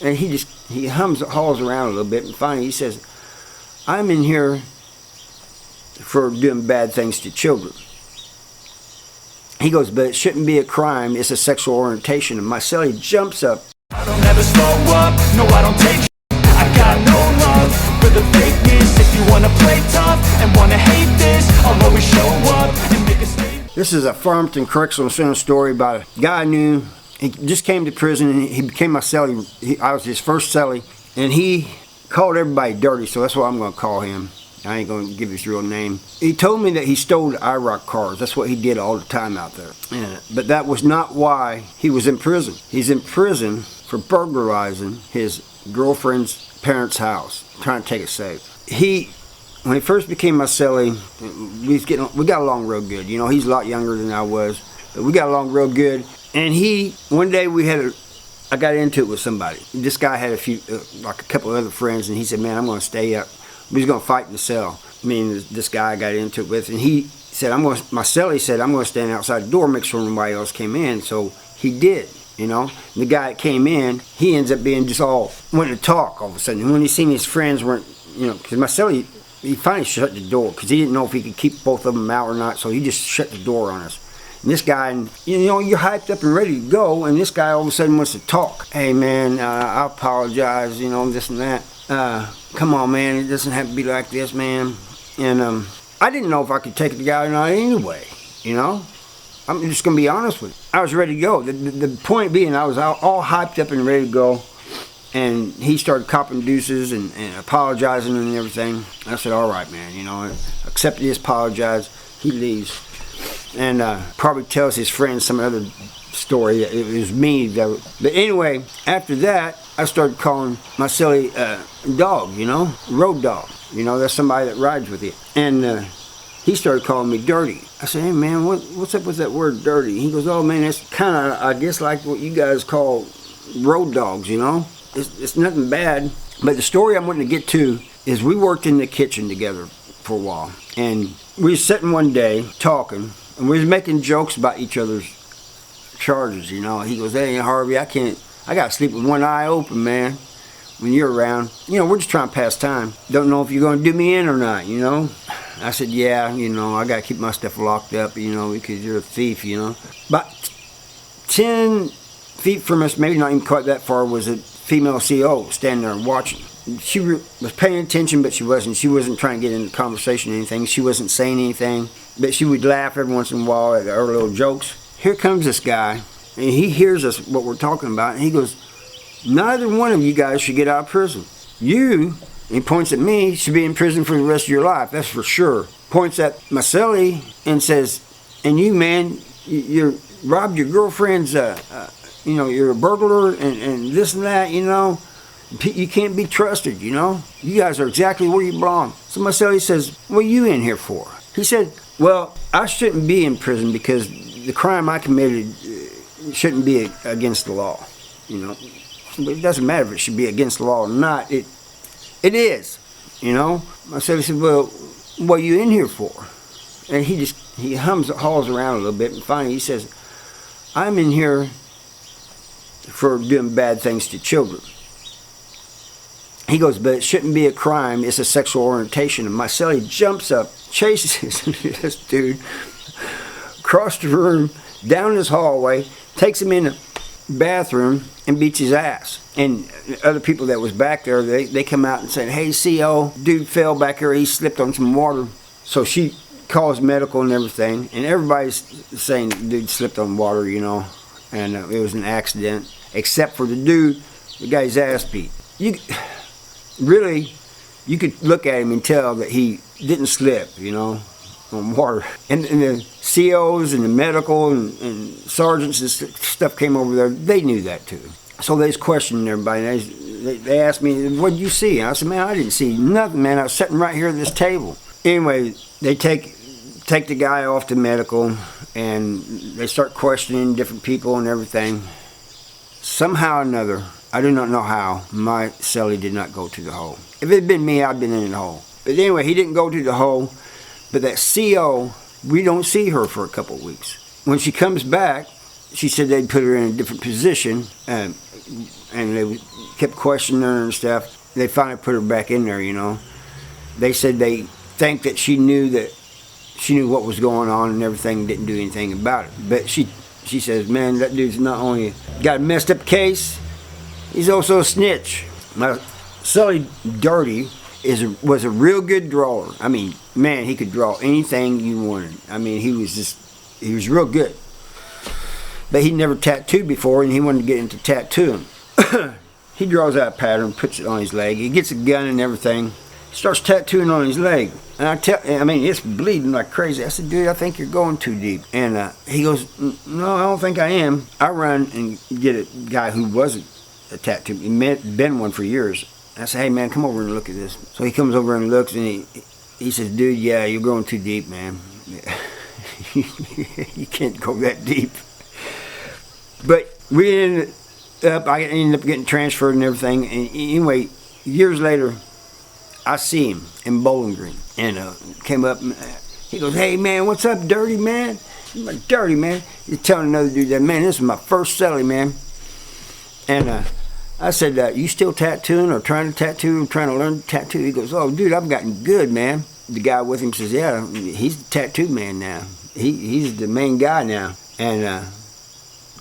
And he hauls around a little bit, and finally he says, I'm in here for doing bad things to children. He goes, but it shouldn't be a crime, it's a sexual orientation. And my celly jumps up. I don't ever slow up, no I don't take I got no love for the fakeness. If you wanna play tough and wanna hate this, I'll always show up and make a statement. This is a Farmington Correctional Center story about a guy I knew. He just came to prison and he became my celly. I was his first celly, and he called everybody dirty, so that's what I'm going to call him. I ain't going to give his real name. He told me that he stole the IROC cars. That's what he did all the time out there. But that was not why he was in prison. He's in prison for burglarizing his girlfriend's parents' house, trying to take it safe. When he first became my celly, we got along real good. You know, he's a lot younger than I was, but we got along real good. And one day I got into it with somebody. This guy had like a couple of other friends, and he said, man, I'm going to stay up. He's going to fight in the cell. This guy I got into it with, and he said, my celly said, I'm going to stand outside the door, make sure nobody else came in. So he did, you know. And the guy that came in, he ends up being just wanting to talk all of a sudden. And when he seen his friends weren't, you know, because my celly, he finally shut the door because he didn't know if he could keep both of them out or not, so he just shut the door on us. And this guy, you know, you're hyped up and ready to go, and this guy all of a sudden wants to talk. Hey, man, I apologize, you know, this and that. Come on, man, it doesn't have to be like this, man. And I didn't know if I could take the guy or not anyway, you know. I'm just going to be honest with you. I was ready to go. The point being, I was all hyped up and ready to go. And he started copping deuces and apologizing and everything. I said, all right, man, you know, accepted his apologize. He leaves. And probably tells his friends some other story that it was me. But anyway, after that, I started calling my celly dog, you know, road dog. You know, that's somebody that rides with you. And he started calling me dirty. I said, hey, man, what's up with that word dirty? He goes, oh, man, that's kind of, I guess, like what you guys call road dogs, you know. It's nothing bad. But the story I'm wanting to get to is we worked in the kitchen together for a while. And we were sitting one day talking, and we was making jokes about each other's charges, you know. He goes, hey, Harvey, I got to sleep with one eye open, man, when you're around. You know, we're just trying to pass time. Don't know if you're going to do me in or not, you know. I said, yeah, you know, I got to keep my stuff locked up, you know, because you're a thief, you know. About 10 feet from us, maybe not even quite that far, was a female CO standing there and watching. She was paying attention, but she wasn't. She wasn't trying to get into conversation or anything. She wasn't saying anything, but she would laugh every once in a while at our little jokes. Here comes this guy, and he hears us, what we're talking about, and he goes, neither one of you guys should get out of prison. You, and he points at me, should be in prison for the rest of your life, that's for sure. Points at my celly and says, and you, man, you robbed your girlfriend's, you know, you're a burglar and this and that, you know. You can't be trusted, you know. You guys are exactly where you belong. So my celly says, what are you in here for? He said, well, I shouldn't be in prison because the crime I committed shouldn't be against the law, you know. But it doesn't matter if it should be against the law or not. It is, you know. My celly said, well, what are you in here for? And he hauls around a little bit, and finally he says, I'm in here for doing bad things to children. He goes, but it shouldn't be a crime, it's a sexual orientation. And my celly jumps up, chases this dude across the room, down this hallway, takes him in the bathroom and beats his ass. And other people that was back there, they come out and said, hey, CO, dude fell back here, he slipped on some water. So she calls medical and everything, and everybody's saying the dude slipped on water, you know, and it was an accident, except for the dude, the guy's ass beat. Really, you could look at him and tell that he didn't slip, you know, on water. And the COs and the medical and sergeants and stuff came over there, they knew that too. So they was questioning everybody. They asked me, what did you see? And I said, man, I didn't see nothing, man. I was sitting right here at this table. Anyway, they take the guy off to medical, and they start questioning different people and everything. Somehow or another, I do not know how, my celly did not go to the hole. If it had been me, I'd been in the hole. But anyway, he didn't go to the hole. But that CO, we don't see her for a couple of weeks. When she comes back, she said they'd put her in a different position. and they kept questioning her and stuff. They finally put her back in there, you know. They said they think that she knew what was going on and everything, didn't do anything about it. But she says, man, that dude's not only got a messed up case, he's also a snitch. Now, Celly Dirty was a real good drawer. I mean, man, he could draw anything you wanted. I mean, he was real good. But he'd never tattooed before, and he wanted to get into tattooing. He draws out a pattern, puts it on his leg. He gets a gun and everything. Starts tattooing on his leg. And I mean, it's bleeding like crazy. I said, dude, I think you're going too deep. And he goes, no, I don't think I am. I run and get a guy who wasn't a tattoo. He'd been one for years. I said, hey, man, come over and look at this. So he comes over and looks, and he says, dude, yeah, you're going too deep, man. You can't go that deep. But I ended up getting transferred and everything. And anyway, years later, I see him in Bowling Green, and came up, and he goes, hey, man, what's up, Dirty, man? I'm like, Dirty, man. He's telling another dude that, man, this is my first celly, man. And I said, you still tattooing or trying to tattoo or trying to learn to tattoo? He goes, oh, dude, I've gotten good, man. The guy with him says, yeah, he's the tattoo man now. He's the main guy now. And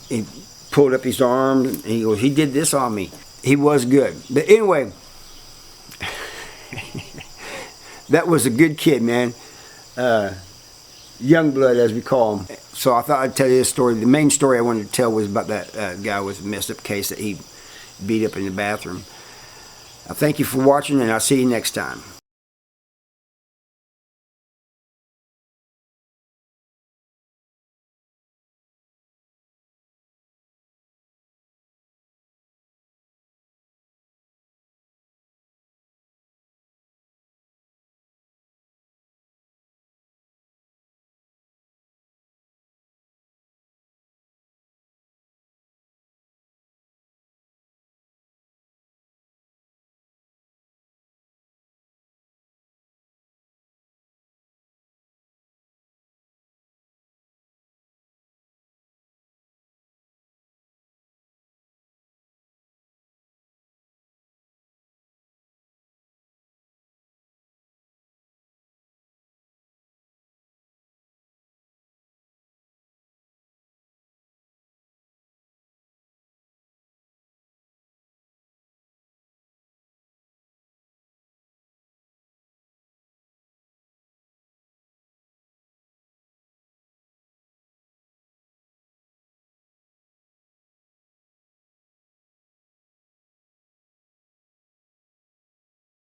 he pulled up his arm, and he goes, he did this on me. He was good. But anyway, that was a good kid, man. Young blood, as we call him. So I thought I'd tell you this story. The main story I wanted to tell was about that guy with a messed up case that he beat up in the bathroom. I thank you for watching, and I'll see you next time.